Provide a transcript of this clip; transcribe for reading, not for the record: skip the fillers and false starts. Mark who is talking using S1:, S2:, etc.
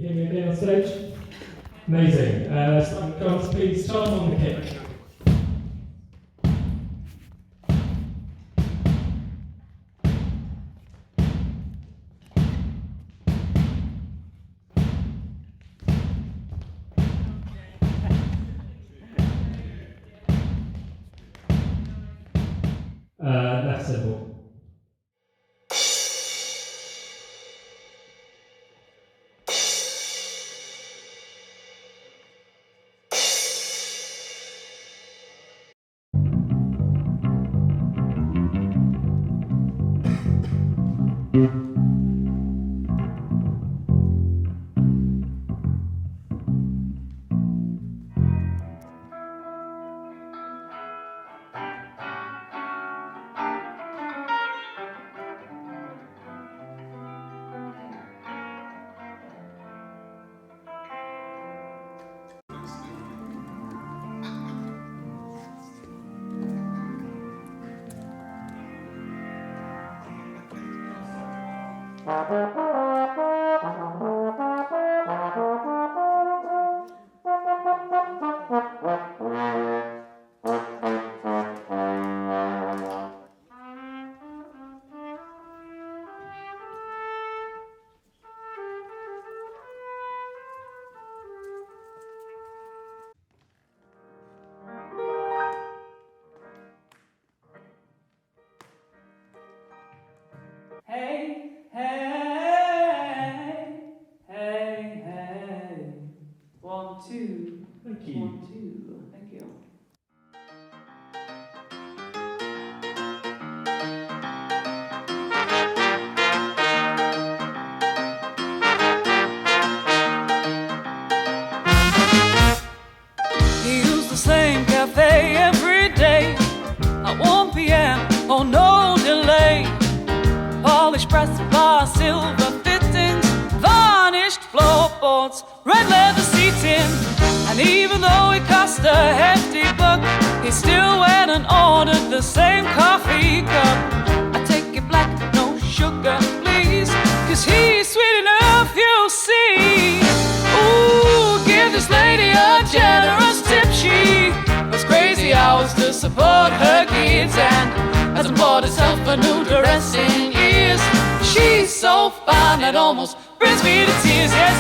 S1: you hear me again on stage? Amazing. Guys, please start on the kick. Left cymbal.
S2: Hey, hey, hey, hey. 1, 2.
S1: Thank you.
S2: 1, 2. Thank you. He used the same cafe every day at 1 p.m. Oh, no delay. Polished brass bar, silver fittings, varnished floorboards, red leather seating. And even though it cost a hefty buck, he still went and ordered the same coffee cup. I take it black, no sugar, please, 'cause he's sweet enough, you see. Ooh, give this lady a generous tip. She was crazy hours to support her kids and hasn't bought herself a new dress in years. She's so fine it almost brings me to tears. Yes,